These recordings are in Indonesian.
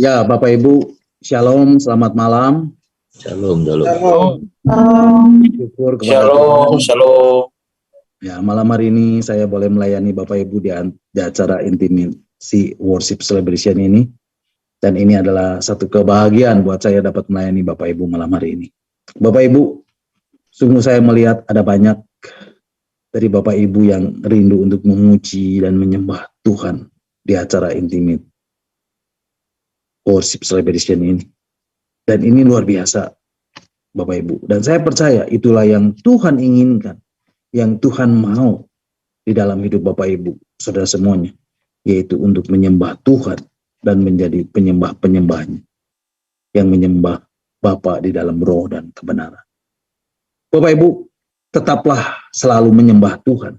Ya, Bapak Ibu, Shalom, selamat malam. Shalom, shalom. Syukur kepada Shalom, Tuhan. shalom. Ya, malam hari ini saya boleh melayani Bapak Ibu di acara Intimacy Worship Celebration ini. Dan ini adalah satu kebahagiaan buat saya dapat melayani Bapak Ibu malam hari ini. Bapak Ibu, sungguh saya melihat ada banyak dari Bapak Ibu yang rindu untuk memuji dan menyembah Tuhan di acara Intimate Worship Celebration ini. Dan ini luar biasa, Bapak Ibu. Dan saya percaya itulah yang Tuhan inginkan, yang Tuhan mau di dalam hidup Bapak Ibu, saudara semuanya, yaitu untuk menyembah Tuhan dan menjadi penyembah-penyembahnya, yang menyembah Bapa di dalam roh dan kebenaran. Bapak Ibu, tetaplah selalu menyembah Tuhan.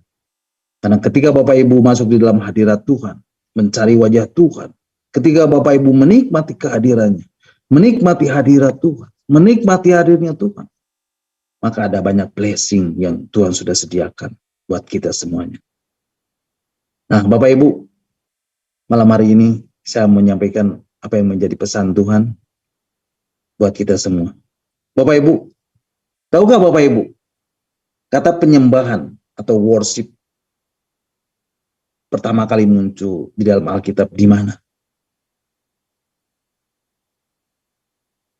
Karena ketika Bapak Ibu masuk di dalam hadirat Tuhan, mencari wajah Tuhan, ketika Bapak Ibu menikmati kehadirannya, menikmati hadirat Tuhan, menikmati hadirnya Tuhan, maka ada banyak blessing yang Tuhan sudah sediakan buat kita semuanya. Nah, Bapak Ibu, malam hari ini saya menyampaikan apa yang menjadi pesan Tuhan buat kita semua. Bapak Ibu, tahukah Bapak Ibu, kata penyembahan atau worship pertama kali muncul di dalam Alkitab di mana?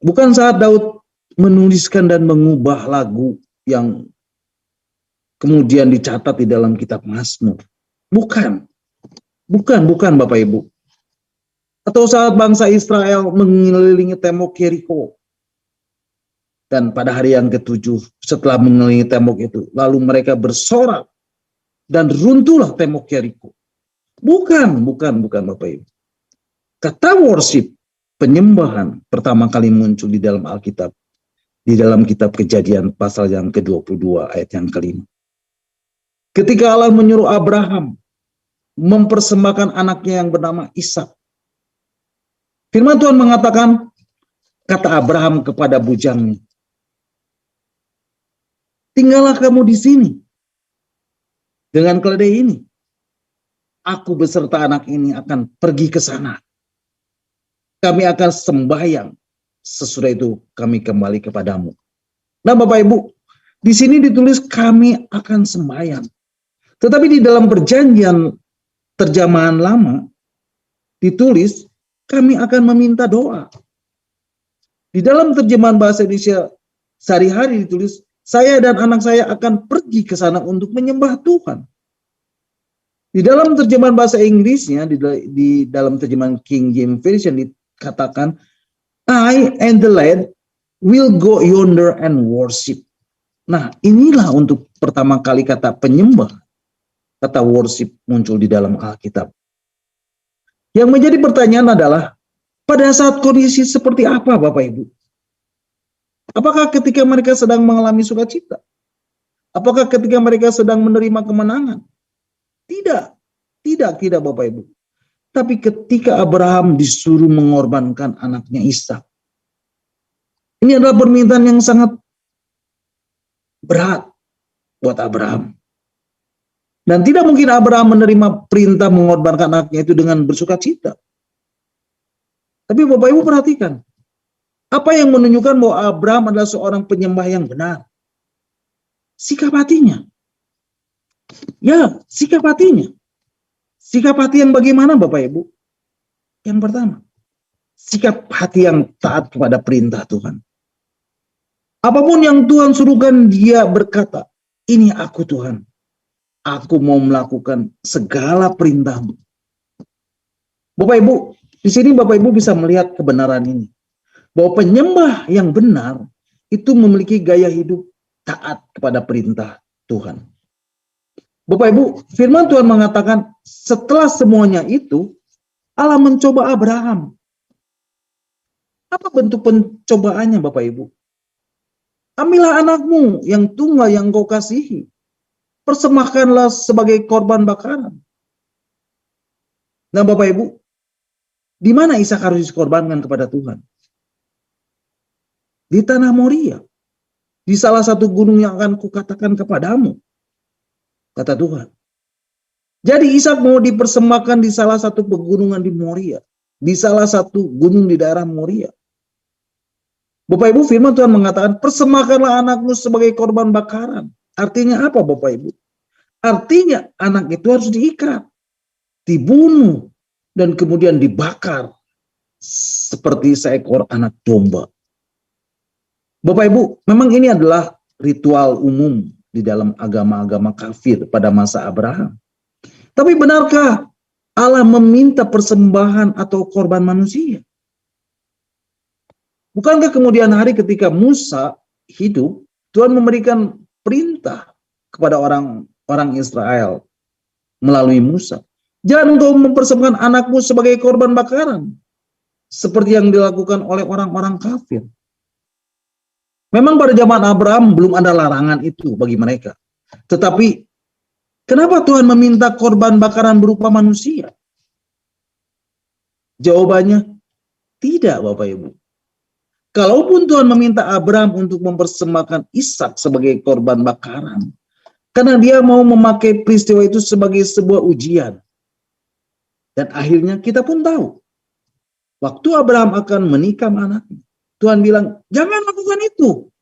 Bukan saat Daud menuliskan dan mengubah lagu yang kemudian dicatat di dalam kitab Mazmur. Bukan Bapak Ibu. Atau saat bangsa Israel mengelilingi tembok Yeriko. Dan pada hari yang ketujuh setelah mengelilingi tembok itu, lalu mereka bersorak dan runtuhlah tembok Yeriko. Bukan Bapak Ibu. Kata worship, penyembahan pertama kali muncul di dalam Alkitab, di dalam kitab Kejadian pasal yang ke-22 ayat yang ke-5. Ketika Allah menyuruh Abraham mempersembahkan anaknya yang bernama Ishak. Firman Tuhan mengatakan, kata Abraham kepada bujangnya, tinggallah kamu di sini dengan keledai ini. Aku beserta anak ini akan pergi ke sana. Kami akan sembahyang. Sesudah itu kami kembali kepadamu. Nah, Bapak Ibu, di sini ditulis kami akan sembahyang. Tetapi di dalam perjanjian terjemahan lama ditulis kami akan meminta doa. Di dalam terjemahan bahasa Indonesia sehari-hari ditulis saya dan anak saya akan pergi ke sana untuk menyembah Tuhan. Di dalam terjemahan bahasa Inggrisnya, di dalam terjemahan King James Version dikatakan, I and the lad will go yonder and worship. Nah, inilah untuk pertama kali kata penyembah, kata worship muncul di dalam Alkitab. Yang menjadi pertanyaan adalah, pada saat kondisi seperti apa Bapak Ibu? Apakah ketika mereka sedang mengalami sukacita? Apakah ketika mereka sedang menerima kemenangan? Tidak Bapak Ibu. Tapi ketika Abraham disuruh mengorbankan anaknya Ishak. Ini adalah permintaan yang sangat berat buat Abraham. Dan tidak mungkin Abraham menerima perintah mengorbankan anaknya itu dengan bersukacita. Tapi Bapak Ibu perhatikan. Apa yang menunjukkan bahwa Abraham adalah seorang penyembah yang benar? Sikap hatinya. Ya, sikap hatinya. Sikap hati yang bagaimana Bapak Ibu? Yang pertama, sikap hati yang taat kepada perintah Tuhan. Apapun yang Tuhan suruhkan, dia berkata, ini aku Tuhan. Aku mau melakukan segala perintah-Mu. Bapak Ibu, di sini Bapak Ibu bisa melihat kebenaran ini. Bahwa penyembah yang benar itu memiliki gaya hidup taat kepada perintah Tuhan. Bapak Ibu, firman Tuhan mengatakan setelah semuanya itu Allah mencoba Abraham. Apa bentuk pencobaannya Bapak Ibu? Ambillah anakmu yang tunggal yang kau kasihi. Persembahkanlah sebagai korban bakaran. Nah Bapak Ibu, di mana Ishak harus dikorbankan kepada Tuhan? Di tanah Moria. Di salah satu gunung yang akan kukatakan kepadamu. Kata Tuhan. Jadi Ishak mau dipersembahkan di salah satu pegunungan di Moria. di salah satu gunung di daerah Moria. Bapak Ibu, firman Tuhan mengatakan, persembahkanlah anakmu sebagai korban bakaran. Artinya apa Bapak Ibu? Artinya anak itu harus diikat, dibunuh, dan kemudian dibakar seperti seekor anak domba. Bapak Ibu, memang ini adalah ritual umum di dalam agama-agama kafir pada masa Abraham. Tapi benarkah Allah meminta persembahan atau korban manusia? Bukankah kemudian hari ketika Musa hidup, Tuhan memberikan perintah kepada orang Israel melalui Musa. Jangan engkau mempersembahkan anakmu sebagai korban bakaran, seperti yang dilakukan oleh orang-orang kafir. Memang pada zaman Abraham belum ada larangan itu bagi mereka. Tetapi kenapa Tuhan meminta korban bakaran berupa manusia? Jawabannya, tidak Bapak Ibu. Kalaupun Tuhan meminta Abraham untuk mempersembahkan Ishak sebagai korban bakaran, karena dia mau memakai peristiwa itu sebagai sebuah ujian. Dan akhirnya kita pun tahu, waktu Abraham akan menikam anaknya, Tuhan bilang, jangan lakukan itu.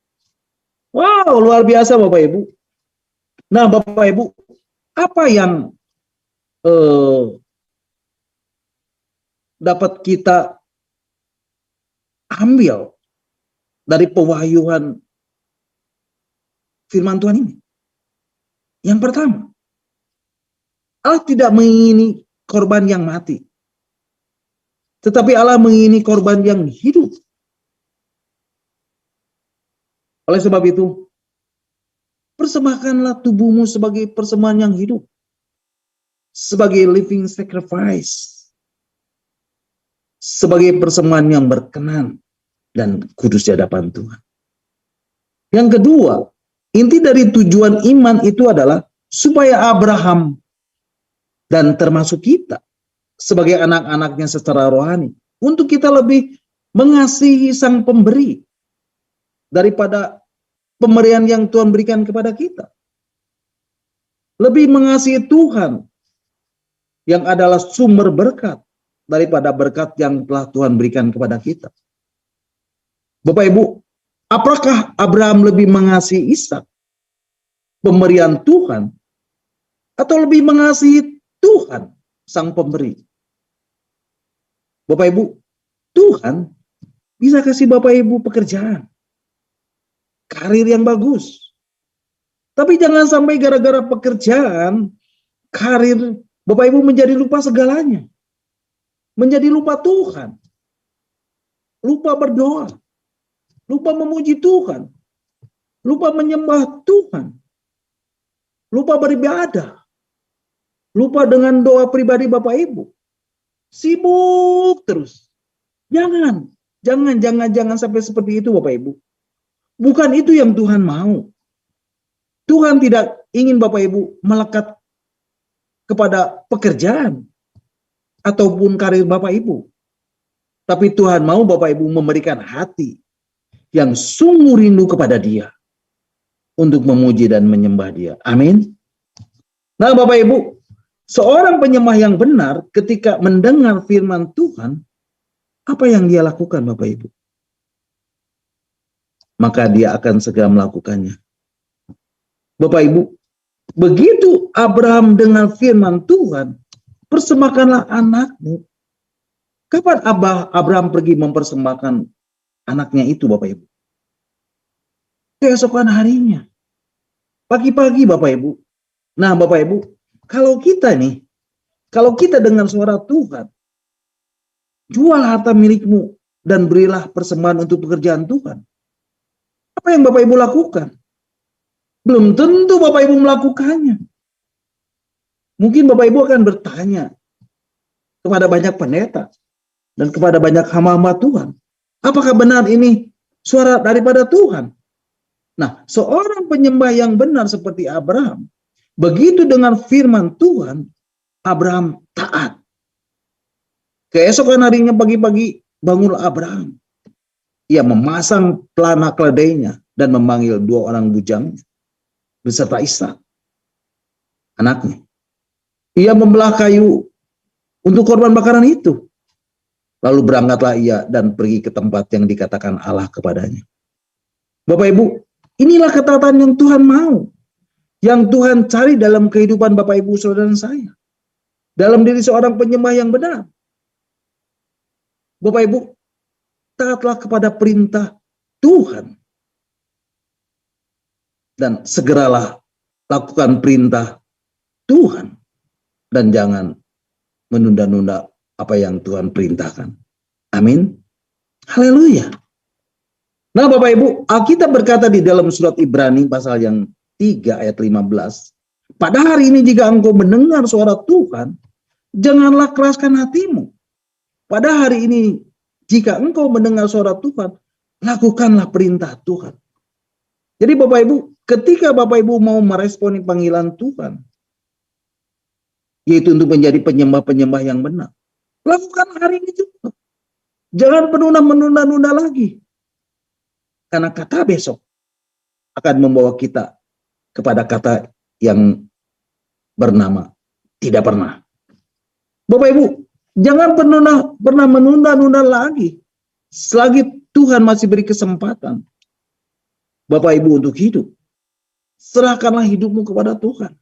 Wow, luar biasa Bapak Ibu. Nah Bapak Ibu, apa yang dapat kita ambil dari pewahyuan firman Tuhan ini? Yang pertama, Allah tidak mengingini korban yang mati, tetapi Allah mengingini korban yang hidup. Oleh sebab itu, persembahkanlah tubuhmu sebagai persembahan yang hidup, sebagai living sacrifice, sebagai persembahan yang berkenan dan kudus di hadapan Tuhan. Yang kedua, inti dari tujuan iman itu adalah supaya Abraham dan termasuk kita sebagai anak-anaknya secara rohani, untuk kita lebih mengasihi sang pemberi daripada pemberian yang Tuhan berikan kepada kita. Lebih mengasihi Tuhan yang adalah sumber berkat daripada berkat yang telah Tuhan berikan kepada kita. Bapak Ibu, apakah Abraham lebih mengasihi Ishak, pemberian Tuhan, atau lebih mengasihi Tuhan, sang pemberi? Bapak Ibu, Tuhan bisa kasih Bapak Ibu pekerjaan, karir yang bagus. Tapi jangan sampai gara-gara pekerjaan, karir, Bapak Ibu menjadi lupa segalanya. Menjadi lupa Tuhan. Lupa berdoa. Lupa memuji Tuhan. Lupa menyembah Tuhan. Lupa beribadah. Lupa dengan doa pribadi Bapak Ibu. Sibuk terus. Jangan sampai seperti itu Bapak Ibu. Bukan itu yang Tuhan mau. Tuhan tidak ingin Bapak Ibu melekat kepada pekerjaan ataupun karir Bapak Ibu. Tapi Tuhan mau Bapak Ibu memberikan hati yang sungguh rindu kepada Dia untuk memuji dan menyembah Dia. Amin. Nah Bapak Ibu, seorang penyembah yang benar ketika mendengar firman Tuhan, apa yang dia lakukan Bapak Ibu? Maka dia akan segera melakukannya. Bapak Ibu, begitu Abraham dengar firman Tuhan, persembahkanlah anakmu. Kapan Abraham pergi mempersembahkan anaknya itu Bapak Ibu? Keesokan harinya. Pagi-pagi Bapak Ibu. Nah Bapak Ibu, kalau kita dengar suara Tuhan, jual harta milikmu dan berilah persembahan untuk pekerjaan Tuhan. Apa yang Bapak Ibu lakukan? Belum tentu Bapak Ibu melakukannya. Mungkin Bapak Ibu akan bertanya kepada banyak pendeta dan kepada banyak hamba-hamba Tuhan. Apakah benar ini suara daripada Tuhan? Nah, seorang penyembah yang benar seperti Abraham, begitu dengan firman Tuhan, Abraham taat. Keesokan harinya pagi-pagi bangunlah Abraham. Ia memasang pelana keledainya dan memanggil 2 orang bujangnya beserta Ishak, anaknya. Ia membelah kayu untuk korban bakaran itu. Lalu berangkatlah ia dan pergi ke tempat yang dikatakan Allah kepadanya. Bapak Ibu, inilah ketaatan yang Tuhan mau. Yang Tuhan cari dalam kehidupan Bapak Ibu saudara saya. Dalam diri seorang penyembah yang benar. Bapak Ibu, taatlah kepada perintah Tuhan. Dan segeralah lakukan perintah Tuhan. Dan jangan menunda-nunda apa yang Tuhan perintahkan. Amin. Haleluya. Nah Bapak Ibu, Alkitab berkata di dalam surat Ibrani pasal yang 3 ayat 15. Pada hari ini jika engkau mendengar suara Tuhan, janganlah keraskan hatimu. Pada hari ini jika engkau mendengar suara Tuhan, lakukanlah perintah Tuhan. Jadi Bapak Ibu, ketika Bapak Ibu mau meresponi panggilan Tuhan, yaitu untuk menjadi penyembah-penyembah yang benar, lakukan hari ini juga. Jangan menunda-nunda lagi. Karena kata besok akan membawa kita kepada kata yang bernama tidak pernah. Bapak Ibu, jangan pernah menunda-nunda lagi. Selagi Tuhan masih beri kesempatan Bapak Ibu untuk hidup, serahkanlah hidupmu kepada Tuhan.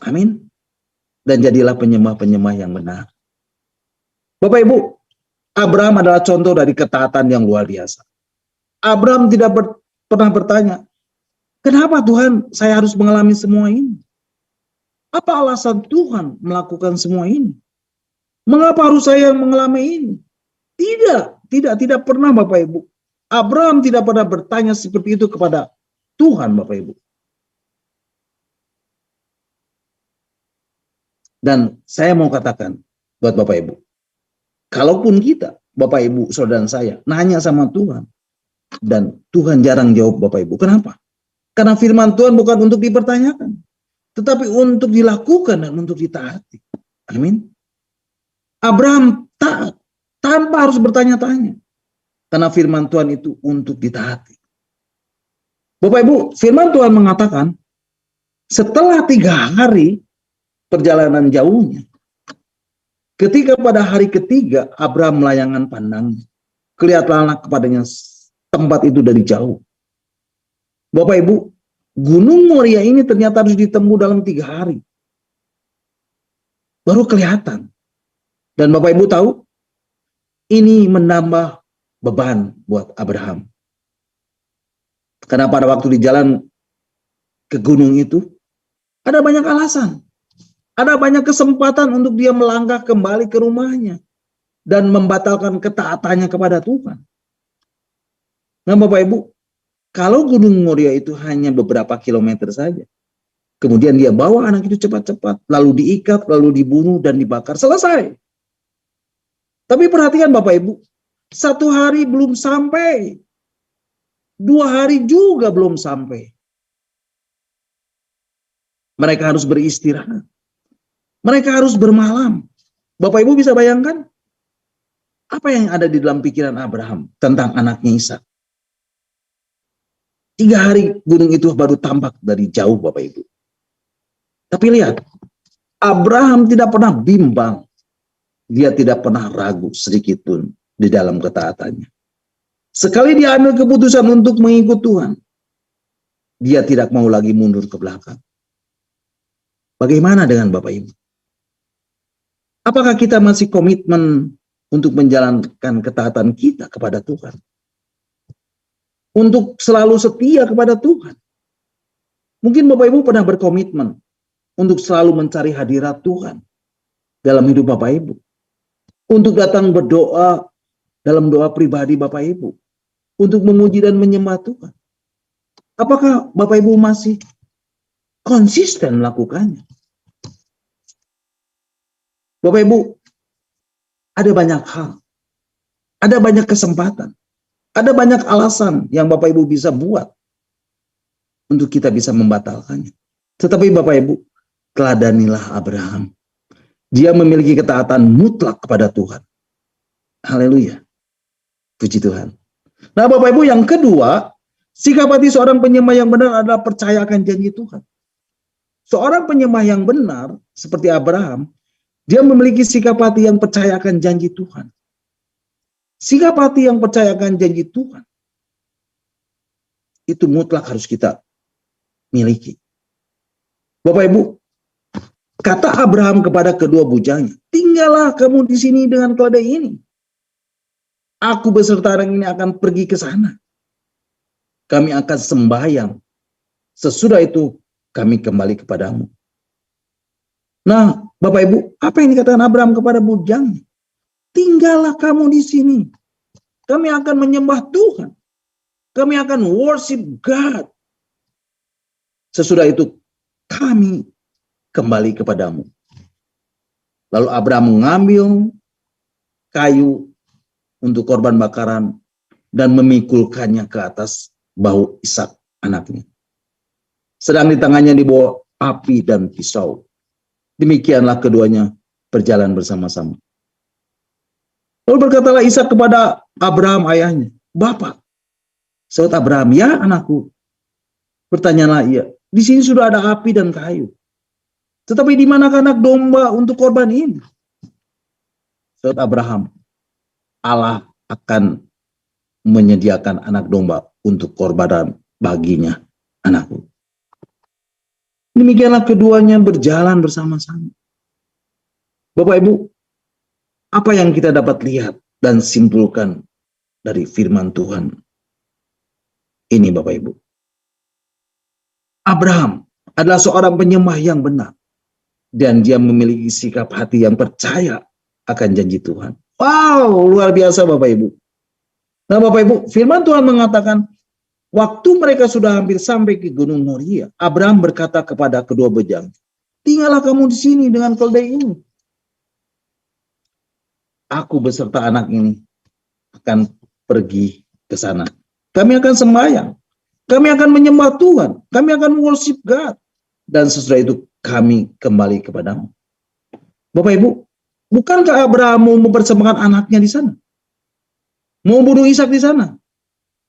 Amin. Dan jadilah penyembah-penyembah yang benar. Bapak Ibu, Abraham adalah contoh dari ketaatan yang luar biasa. Abraham tidak pernah bertanya, kenapa Tuhan saya harus mengalami semua ini? Apa alasan Tuhan melakukan semua ini? Mengapa harus saya mengalami ini? Tidak pernah Bapak Ibu. Abraham tidak pernah bertanya seperti itu kepada Tuhan Bapak Ibu. Dan saya mau katakan buat Bapak Ibu, kalaupun kita, Bapak Ibu, saudara saya, nanya sama Tuhan, dan Tuhan jarang jawab Bapak Ibu. Kenapa? Karena firman Tuhan bukan untuk dipertanyakan, tetapi untuk dilakukan dan untuk ditaati. Amin. Abraham taat tanpa harus bertanya-tanya. Karena firman Tuhan itu untuk ditaati. Bapak Ibu, firman Tuhan mengatakan, setelah 3 hari perjalanan jauhnya, ketika pada hari ketiga Abraham melayangkan pandangnya, kelihatanlah kepadanya tempat itu dari jauh. Bapak Ibu, Gunung Moria ini ternyata harus ditempuh dalam 3 hari. Baru kelihatan. Dan Bapak Ibu tahu, ini menambah beban buat Abraham. Karena pada waktu di jalan ke gunung itu, ada banyak alasan. Ada banyak kesempatan untuk dia melangkah kembali ke rumahnya. Dan membatalkan ketaatannya kepada Tuhan. Nah Bapak Ibu, kalau Gunung Moria itu hanya beberapa kilometer saja. Kemudian dia bawa anak itu cepat-cepat. Lalu diikat, lalu dibunuh dan dibakar. Selesai. Tapi perhatikan Bapak Ibu. 1 hari belum sampai. 2 hari juga belum sampai. Mereka harus beristirahat. Mereka harus bermalam. Bapak Ibu bisa bayangkan? Apa yang ada di dalam pikiran Abraham tentang anaknya Ishak? 3 hari gunung itu baru tampak dari jauh Bapak Ibu. Tapi lihat, Abraham tidak pernah bimbang. Dia tidak pernah ragu sedikit pun di dalam ketaatannya. Sekali dia ambil keputusan untuk mengikut Tuhan, dia tidak mau lagi mundur ke belakang. Bagaimana dengan Bapak Ibu? Apakah kita masih komitmen untuk menjalankan ketaatan kita kepada Tuhan? Untuk selalu setia kepada Tuhan? Mungkin Bapak Ibu pernah berkomitmen untuk selalu mencari hadirat Tuhan dalam hidup Bapak Ibu. Untuk datang berdoa dalam doa pribadi Bapak Ibu. Untuk memuji dan menyembah Tuhan. Apakah Bapak Ibu masih konsisten melakukannya? Bapak Ibu, ada banyak hal. Ada banyak kesempatan. Ada banyak alasan yang Bapak Ibu bisa buat untuk kita bisa membatalkannya. Tetapi Bapak Ibu, teladanilah Abraham. Dia memiliki ketaatan mutlak kepada Tuhan. Haleluya. Puji Tuhan. Nah Bapak Ibu, yang kedua, sikap hati seorang penyembah yang benar adalah percaya akan janji Tuhan. Seorang penyembah yang benar, seperti Abraham, dia memiliki sikap hati yang percaya akan janji Tuhan. Sikap hati yang percayakan janji Tuhan, itu mutlak harus kita miliki. Bapak Ibu, kata Abraham kepada kedua bujangnya, tinggallah kamu di sini dengan keledai ini. Aku beserta orang ini akan pergi ke sana. Kami akan sembahyang. Sesudah itu kami kembali kepadamu. Nah, Bapak Ibu, apa yang dikatakan Abraham kepada bujangnya? Tinggallah kamu di sini. Kami akan menyembah Tuhan. Kami akan worship God. Sesudah itu kami kembali kepadamu. Lalu Abraham mengambil kayu untuk korban bakaran dan memikulkannya ke atas bahu Ishak anaknya. Sedang di tangannya dibawa api dan pisau. Demikianlah keduanya berjalan bersama-sama. Lalu berkatalah Ishak kepada Abraham ayahnya, Bapak. Saud Abraham, ya anakku. Bertanyalah ia, di sini sudah ada api dan kayu. Tetapi di manakah anak domba untuk korban ini? Saud Abraham, Allah akan menyediakan anak domba untuk korban baginya, anakku. Demikianlah keduanya berjalan bersama-sama. Bapak Ibu, apa yang kita dapat lihat dan simpulkan dari firman Tuhan ini, Bapak Ibu? Abraham adalah seorang penyembah yang benar. Dan dia memiliki sikap hati yang percaya akan janji Tuhan. Wow, luar biasa Bapak Ibu. Nah Bapak Ibu, firman Tuhan mengatakan, waktu mereka sudah hampir sampai ke Gunung Moria, Abraham berkata kepada kedua bujang, tinggallah kamu di sini dengan keledai ini. Aku beserta anak ini akan pergi ke sana. Kami akan sembahyang. Kami akan menyembah Tuhan. Kami akan worship God. Dan sesudah itu kami kembali kepadamu. Bapak Ibu, bukankah Abraham mau mempersembahkan anaknya di sana? Mau bunuh Ishak di sana?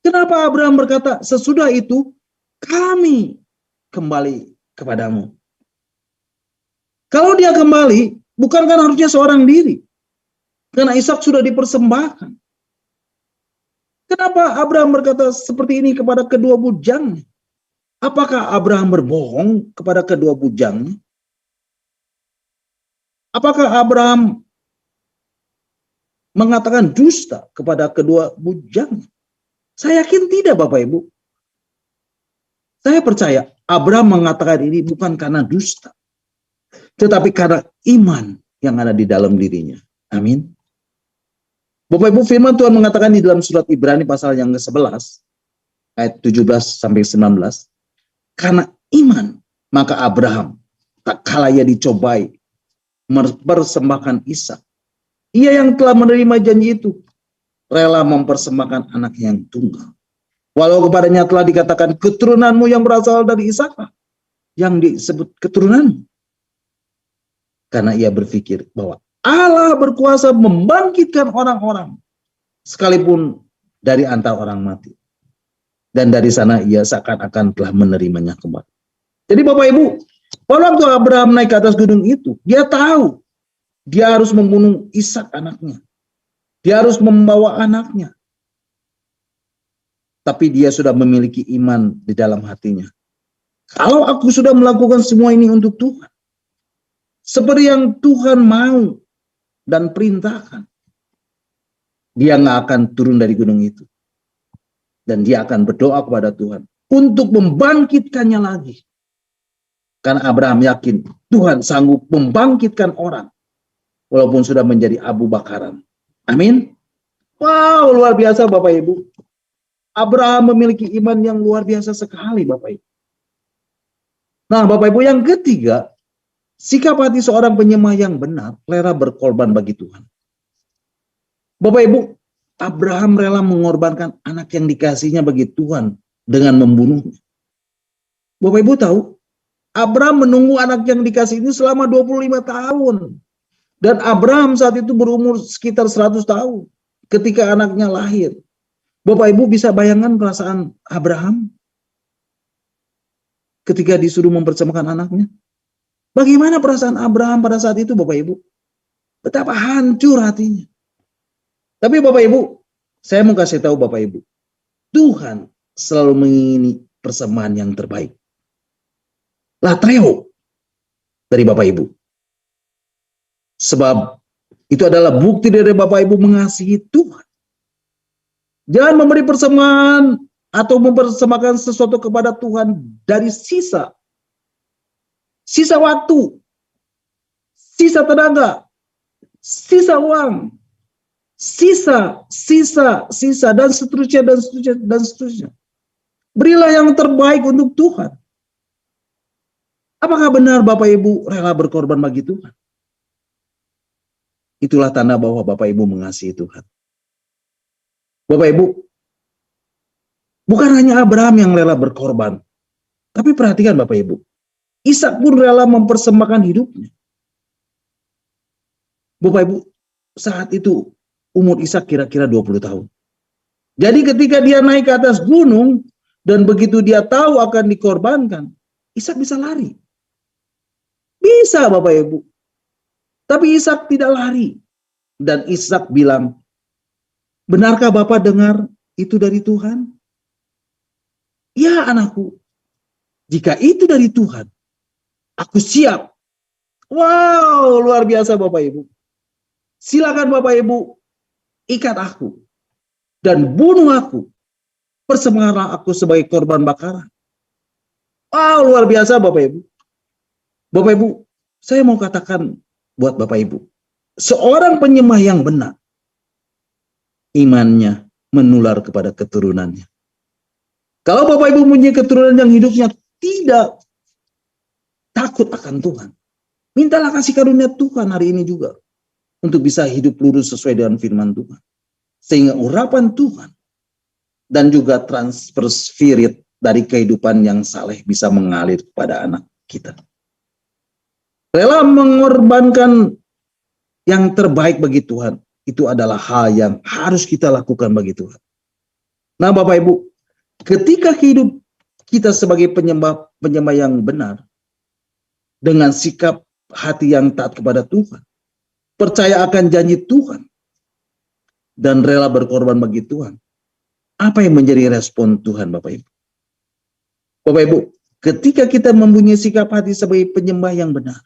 Kenapa Abraham berkata, sesudah itu kami kembali kepadamu? Kalau dia kembali, bukankah harusnya seorang diri? Karena Ishak sudah dipersembahkan. Kenapa Abraham berkata seperti ini kepada kedua bujangnya? Apakah Abraham berbohong kepada kedua bujangnya? Apakah Abraham mengatakan dusta kepada kedua bujangnya? Saya yakin tidak, Bapak Ibu. Saya percaya Abraham mengatakan ini bukan karena dusta, tetapi karena iman yang ada di dalam dirinya. Amin. Bapak Ibu, firman Tuhan mengatakan di dalam surat Ibrani pasal yang ke-11 ayat 17 sampai 19, karena iman maka Abraham tak kala ia dicobai mempersembahkan Ishak, ia yang telah menerima janji itu rela mempersembahkan anak yang tunggal, walau kepadanya telah dikatakan keturunanmu yang berasal dari Ishak yang disebut keturunan, karena ia berpikir bahwa Allah berkuasa membangkitkan orang-orang sekalipun dari antara orang mati. Dan dari sana ia seakan-akan telah menerimanya kembali. Jadi Bapak Ibu, pada waktu Abraham naik ke atas gunung itu, dia tahu dia harus membunuh Ishak anaknya. Dia harus membawa anaknya. Tapi dia sudah memiliki iman di dalam hatinya. Kalau aku sudah melakukan semua ini untuk Tuhan, seperti yang Tuhan mau dan perintahkan, dia nggak akan turun dari gunung itu. Dan dia akan berdoa kepada Tuhan untuk membangkitkannya lagi. Karena Abraham yakin Tuhan sanggup membangkitkan orang walaupun sudah menjadi abu bakaran. Amin. Wow, luar biasa Bapak Ibu. Abraham memiliki iman yang luar biasa sekali Bapak Ibu. Nah Bapak Ibu, yang ketiga, sikap hati seorang penyembah yang benar rela berkorban bagi Tuhan. Bapak Ibu, Abraham rela mengorbankan anak yang dikasihnya bagi Tuhan dengan membunuhnya. Bapak Ibu tahu, Abraham menunggu anak yang dikasih ini selama 25 tahun. Dan Abraham saat itu berumur sekitar 100 tahun ketika anaknya lahir. Bapak Ibu bisa bayangkan perasaan Abraham ketika disuruh mempersembahkan anaknya? Bagaimana perasaan Abraham pada saat itu Bapak Ibu? Betapa hancur hatinya. Tapi Bapak Ibu, saya mau kasih tahu Bapak Ibu, Tuhan selalu mengingini persembahan yang terbaik. Latreo dari Bapak Ibu. Sebab itu adalah bukti dari Bapak Ibu mengasihi Tuhan. Jangan memberi persembahan atau mempersembahkan sesuatu kepada Tuhan dari sisa waktu, sisa tenaga, sisa uang, sisa dan seterusnya. Berilah yang terbaik untuk Tuhan. Apakah benar Bapak Ibu rela berkorban bagi Tuhan? Itulah tanda bahwa Bapak Ibu mengasihi Tuhan. Bapak Ibu, bukan hanya Abraham yang rela berkorban, tapi perhatikan Bapak Ibu, Ishak pun rela mempersembahkan hidupnya. Bapak Ibu, saat itu umur Ishak kira-kira 20 tahun. Jadi ketika dia naik ke atas gunung, dan begitu dia tahu akan dikorbankan, Ishak bisa lari. Bisa Bapak Ibu. Tapi Ishak tidak lari. Dan Ishak bilang, benarkah Bapak dengar itu dari Tuhan? Ya anakku, jika itu dari Tuhan, aku siap. Wow, luar biasa Bapak Ibu. Silakan Bapak Ibu, ikat aku dan bunuh aku. Persembahkanlah aku sebagai korban bakaran. Wow, luar biasa Bapak Ibu. Bapak Ibu, saya mau katakan buat Bapak Ibu, seorang penyembah yang benar, imannya menular kepada keturunannya. Kalau Bapak Ibu punya keturunan yang hidupnya tidak takut akan Tuhan, mintalah kasih karunia Tuhan hari ini juga untuk bisa hidup lurus sesuai dengan firman Tuhan. Sehingga urapan Tuhan dan juga transfer spirit dari kehidupan yang saleh bisa mengalir kepada anak kita. Rela mengorbankan yang terbaik bagi Tuhan, itu adalah hal yang harus kita lakukan bagi Tuhan. Nah Bapak Ibu, ketika hidup kita sebagai penyembah yang benar, dengan sikap hati yang taat kepada Tuhan, percaya akan janji Tuhan, dan rela berkorban bagi Tuhan, apa yang menjadi respon Tuhan Bapak Ibu? Bapak Ibu, ketika kita mempunyai sikap hati sebagai penyembah yang benar,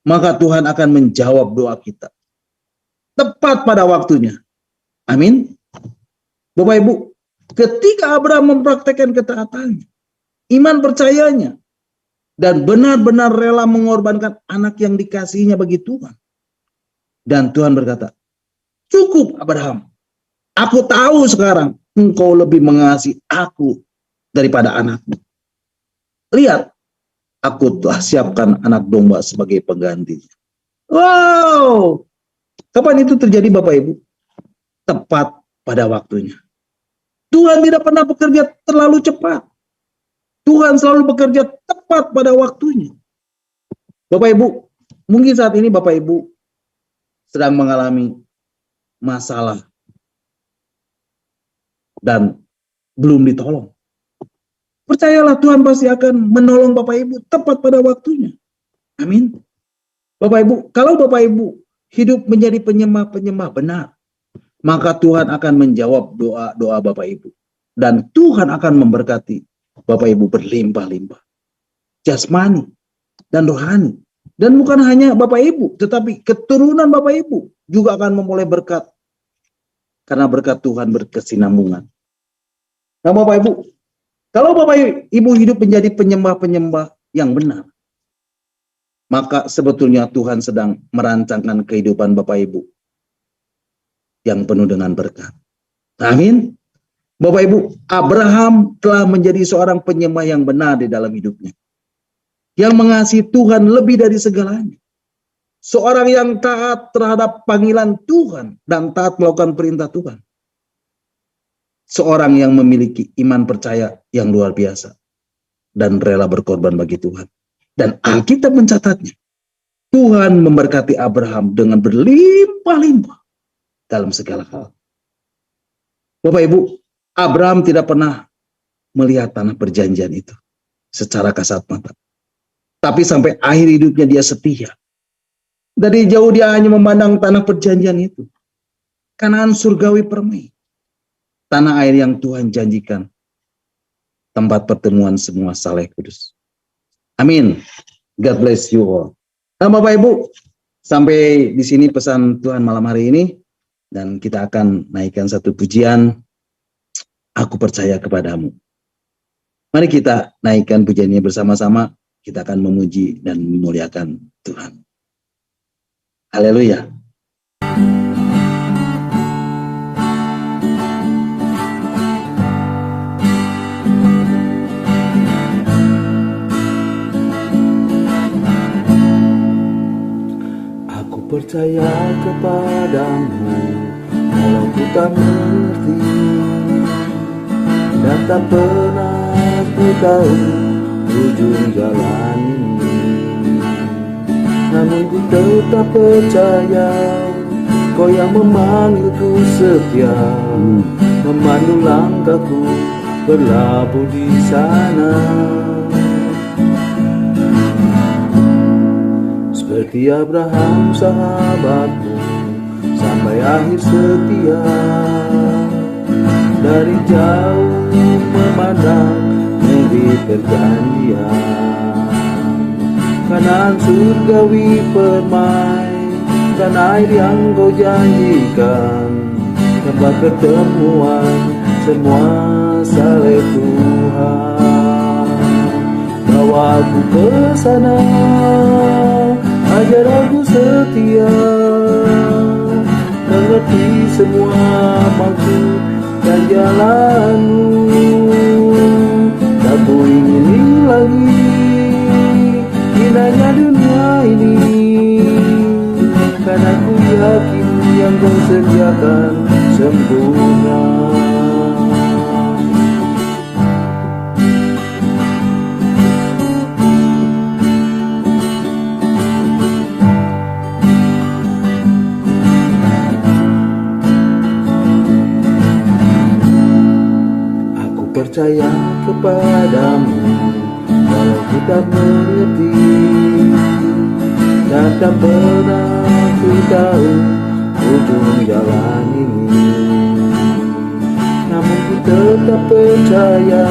maka Tuhan akan menjawab doa kita tepat pada waktunya. Amin. Bapak Ibu, ketika Abraham mempraktekkan ketaatannya, iman percayanya, dan benar-benar rela mengorbankan anak yang dikasihinya bagi Tuhan, dan Tuhan berkata, cukup Abraham, aku tahu sekarang engkau lebih mengasihi aku daripada anakmu. Lihat, aku telah siapkan anak domba sebagai pengganti. Wow, kapan itu terjadi Bapak Ibu? Tepat pada waktunya. Tuhan tidak pernah bekerja terlalu cepat. Tuhan selalu bekerja tepat pada waktunya. Bapak Ibu, mungkin saat ini Bapak Ibu sedang mengalami masalah dan belum ditolong. Percayalah Tuhan pasti akan menolong Bapak Ibu tepat pada waktunya. Amin. Bapak Ibu, kalau Bapak Ibu hidup menjadi penyembah benar, maka Tuhan akan menjawab doa-doa Bapak Ibu. Dan Tuhan akan memberkati Bapak Ibu berlimpah-limpah. Jasmani dan rohani. Dan bukan hanya Bapak Ibu, tetapi keturunan Bapak Ibu juga akan memulai berkat. Karena berkat Tuhan berkesinambungan. Nah Bapak Ibu, kalau Bapak Ibu hidup menjadi penyembah yang benar, maka sebetulnya Tuhan sedang merancangkan kehidupan Bapak Ibu yang penuh dengan berkat. Amin. Bapak Ibu, Abraham telah menjadi seorang penyembah yang benar di dalam hidupnya, yang mengasihi Tuhan lebih dari segalanya. Seorang yang taat terhadap panggilan Tuhan dan taat melakukan perintah Tuhan. Seorang yang memiliki iman percaya yang luar biasa dan rela berkorban bagi Tuhan. Dan Alkitab mencatatnya, Tuhan memberkati Abraham dengan berlimpah-limpah dalam segala hal. Bapak Ibu, Abraham tidak pernah melihat tanah perjanjian itu secara kasat mata. Tapi sampai akhir hidupnya dia setia. Dari jauh dia hanya memandang tanah perjanjian itu. Kanaan surgawi permai, tanah air yang Tuhan janjikan, tempat pertemuan semua saleh kudus. Amin. God bless you all. Nah, Bapak Ibu, sampai di sini pesan Tuhan malam hari ini, dan kita akan naikkan satu pujian, Aku Percaya Kepadamu. Mari kita naikkan pujiannya bersama-sama, kita akan memuji dan memuliakan Tuhan. Haleluya. Aku percaya kepadamu, walau ku tak mengerti, dan tak pernah ku tahu ujung jalan ini. Namun ku tetap percaya, Kau yang memanggilku setia, memandu langkahku berlabuh di sana. Seperti Abraham sahabatmu, sampai akhir setia. Dari jauh memandang negeri perjanjian, Kanaan surgawi permai, tanah air yang Kau janjikan, tempat pertemuan semua saleh Tuhan. Bawa aku ke sana, ajar aku setia, mengerti semua maksud dan jalanmu. Tak ku ingini lagi indahnya dunia ini, karena ku yakin yang Kau sediakan sempurna. Percaya kepadamu, walau ku tak mengerti, dan tak pernah ku tahu ujung jalan ini. Namun ku tetap percaya,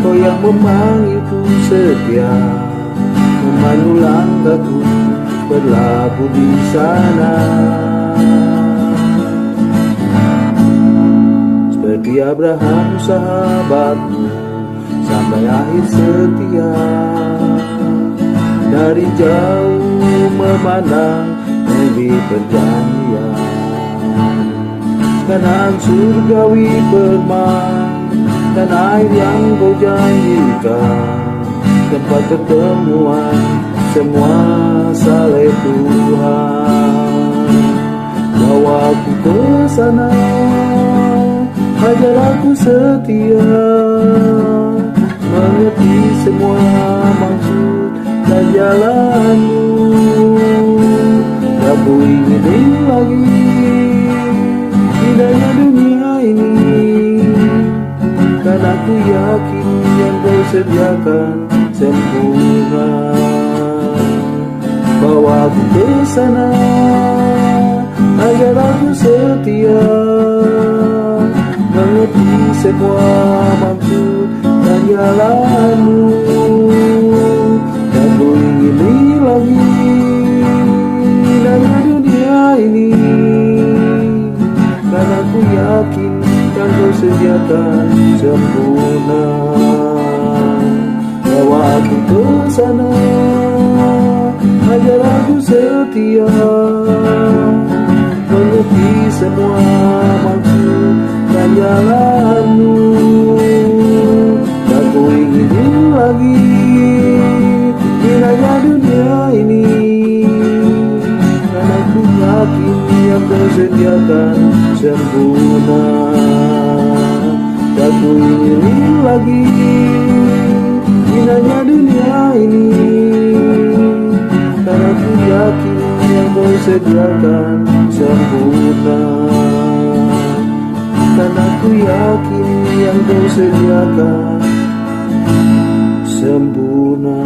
Kau yang memanggilku setia, memandu langkahku berlabuh di sana. Seperti Abraham sahabatmu, sampai akhir setia. Dari jauh memandang negeri perjanjian, Kanaan surgawi permai, tanah air yang Kau janjikan, tempat pertemuan semua saleh Tuhan. Bawa aku ke sana, ajar aku setia, mengerti semua maksud dan jalanmu. Tak ku ingini lagi indahnya dunia ini, karena ku yakin yang Kau sediakan sempurna. Bawa aku ke sana, agar aku setia, mengerti semua maksud dan jalanmu. Dan ku ingini lagi indahnya dunia ini, karena ku yakin yang Kau sediakan sempurna. Bawa aku ke sana, ajar aku setia, mengerti semua maksud dan jalanmu. Tak ku ingini lagi indahnya dunia ini, karena ku yakin yang Kau sediakan sempurna. Tak ku ingini lagi indahnya dunia ini, karena ku yakin yang Kau sediakan sempurna. Karena ku yakin yang Kau sediakan sempurna.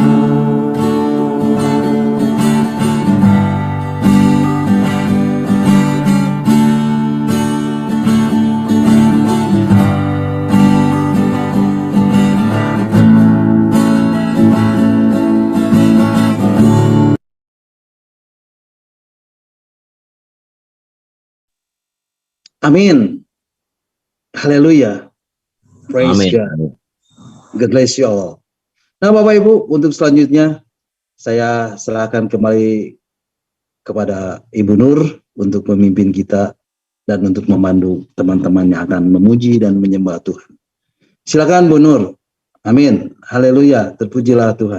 Amin. Haleluya. Praise Amin. God. God bless you all. Nah, Bapak Ibu, untuk selanjutnya saya serahkan kembali kepada Ibu Nur untuk memimpin kita dan untuk memandu teman-teman yang akan memuji dan menyembah Tuhan. Silakan Bu Nur. Amin. Haleluya. Terpujilah Tuhan.